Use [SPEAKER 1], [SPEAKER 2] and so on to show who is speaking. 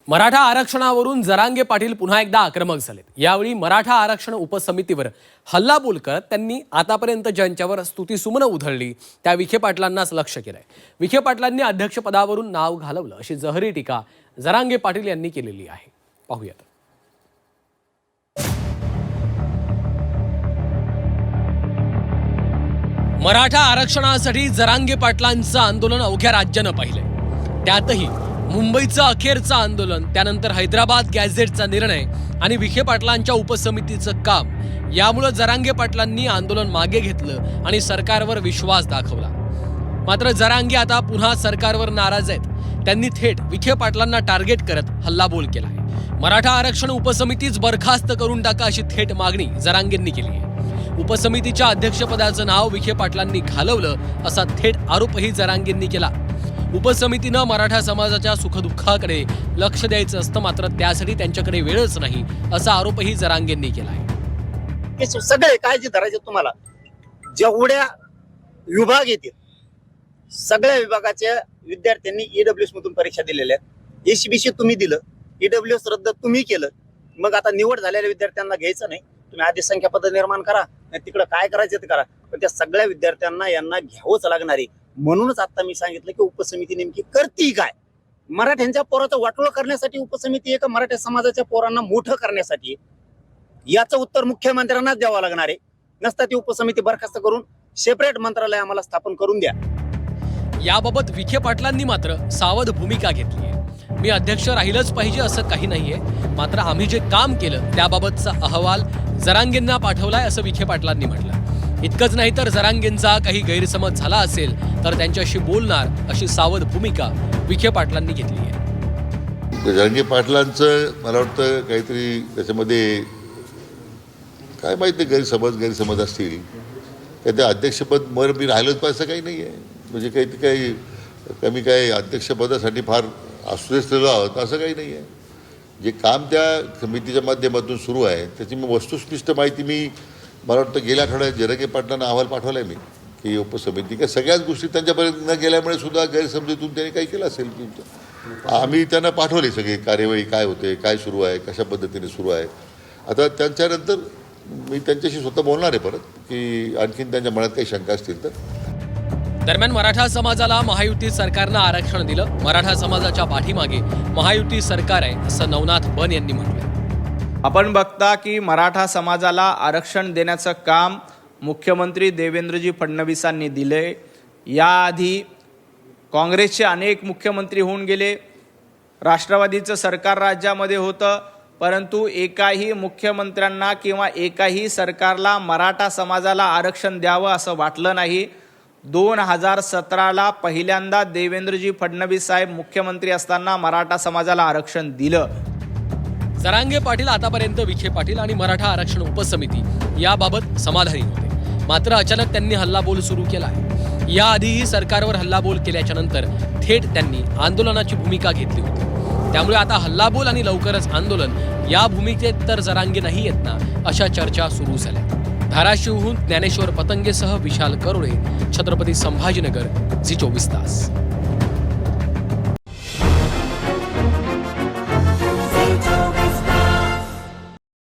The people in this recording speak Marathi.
[SPEAKER 1] मराठा आरक्षणावरून जरांगे पाटील पुन्हा एकदा आक्रमक झालेत। यावेळी मराठा आरक्षण उपसमितीवर हल्लाबोल करत त्यांनी आतापर्यंत ज्यांच्यावर स्तुतीसुमनं उधळली त्या विखे पाटलांनाच लक्ष केलंय। विखे पाटलांनी अध्यक्षपदावरून नाव घालवलं अशी जहरी टीका जरांगे पाटील यांनी केलेली आहे। पाहूयात। मराठा आरक्षणासाठी जरांगे पाटलांचं आंदोलन अवघ्या राज्यानं पाहिलंय। त्यातही मुंबईचं अखेरचं आंदोलन, त्यानंतर हैदराबाद गॅझेटचा निर्णय आणि विखे पाटलांच्या उपसमितीचं काम यामुळे जरांगे पाटलांनी आंदोलन मागे घेतलं आणि सरकारवर विश्वास दाखवला। मात्र जरांगे आता पुन्हा सरकारवर नाराज आहेत। त्यांनी थेट विखे पाटलांना टार्गेट करत हल्लाबोल केला आहे। मराठा आरक्षण उपसमितीच बरखास्त करून टाका अशी थेट मागणी जरांगेंनी केली आहे। उपसमितीच्या अध्यक्षपदाचं नाव विखे पाटलांनी घालवलं असा थेट आरोपही जरांगेंनी केला। उपसमितीनं मराठा समाजाच्या सुखदुःखाकडे लक्ष द्यायचं असतं, मात्र त्यासाठी त्यांच्याकडे वेळच नाही असा आरोपही जरांगेंनी केला आहे।
[SPEAKER 2] सगळे काळजी धरायचे, तुम्हाला जेवढ्या विभाग येतील सगळ्या विभागाच्या विद्यार्थ्यांनी ईडब्ल्यूएस मधून परीक्षा दिलेल्या आहेत। एसीबीसी तुम्ही दिलं, ईडब्ल्यूएस रद्द तुम्ही केलं, मग आता निवड झालेल्या विद्यार्थ्यांना घ्यायचं नाही, तुम्ही आधी संख्या पद निर्माण करा, तिकडे काय करायचं ते करा, पण त्या सगळ्या विद्यार्थ्यांना यांना घ्यावंच लागणार आहे। म्हणूनच आता मी सांगितलं की उपसमिती नेमकी करती काय? मराठ्यांच्या पोराचं वाटोळ करण्यासाठी उपसमिती आहे का मराठा समाजाच्या पोरांना मोठं करण्यासाठी? याचं उत्तर मुख्यमंत्र्यांनाच द्यावं लागणार आहे। नसता ती उपसमिती बरखास्त करून सेपरेट मंत्रालय आम्हाला स्थापन करून द्या।
[SPEAKER 1] याबाबत विखे पाटलांनी मात्र सावध भूमिका घेतली आहे। मी अध्यक्ष राहिलंच पाहिजे असं काही नाहीये, मात्र आम्ही जे काम केलं त्याबाबतचा अहवाल जरांगेंना पाठवलाय असं विखे पाटलांनी म्हटलं। इतकंच नाही तर जरांगेंचा काही गैरसमज झाला असेल तर त्यांच्याशी बोलणार अशी सावध भूमिका विखे पाटलांनी घेतली आहे।
[SPEAKER 3] जरांगे पाटलांचं मला वाटतं काहीतरी त्याच्यामध्ये काय माहिती गैरसमज असतील, काय ते अध्यक्षपद मी राहिलंच पाहिजे काही नाही आहे, म्हणजे काही कमी काय अध्यक्षपदासाठी फार अस्वस्थ आहोत असं काही नाही आहे। जे काम त्या समितीच्या माध्यमातून सुरू आहे त्याची मी वस्तुनिष्ठ माहिती मला वाटतं गेल्या आठवड्यात जरांगे पाटलांना अहवाल पाठवला आहे मी की उपसमिती काय सगळ्याच गोष्टी त्यांच्यापर्यंत न गेल्यामुळे सुद्धा गैरसमजीतून त्यांनी काही केलं असेल की आम्ही त्यांना पाठवले सगळी कार्यवाही काय होते, काय सुरू आहे, कशा पद्धतीने सुरू आहे। आता त्यांच्यानंतर मी त्यांच्याशी स्वतः बोलणार आहे परत की आणखीन त्यांच्या मनात काही शंका असतील तर।
[SPEAKER 1] दरम्यान मराठा समाजाला महायुती सरकारनं आरक्षण दिलं। मराठा समाजाच्या पाठीमागे महायुती सरकार आहे असं नवनाथ बन यांनी म्हटलं।
[SPEAKER 4] आपण बघता की मराठा समाजाला आरक्षण देण्याचं काम मुख्यमंत्री देवेंद्रजी फडणवीसांनी दिले। याआधी काँग्रेसचे अनेक मुख्यमंत्री होऊन गेले, राष्ट्रवादीचं सरकार राज्यामध्ये होतं, परंतु एकाही मुख्यमंत्र्यांना किंवा एकाही सरकारला मराठा समाजाला आरक्षण द्यावं असं वाटलं नाही। 2017ला पहिल्यांदा देवेंद्रजी फडणवीस साहेब मुख्यमंत्री असताना मराठा समाजाला आरक्षण दिलं।
[SPEAKER 1] जरांगे पाटील आतापर्यंत विखे पाटील आणि मराठा आरक्षण उपसमिती याबाबत समाधानी होते, मात्र अचानक त्यांनी हल्लाबोल सुरू केला आहे। याआधीही सरकारवर हल्लाबोल केल्याच्या नंतर थेट त्यांनी आंदोलनाची भूमिका घेतली होती। त्यामुळे आता हल्लाबोल आणि लवकरच आंदोलन या भूमिकेत तर जरांगे नाही येत ना अशा चर्चा सुरू झाल्या। धाराशिवहून ज्ञानेश्वर पतंगेसह विशाल करोडे, छत्रपती संभाजीनगर, झी 24 तास।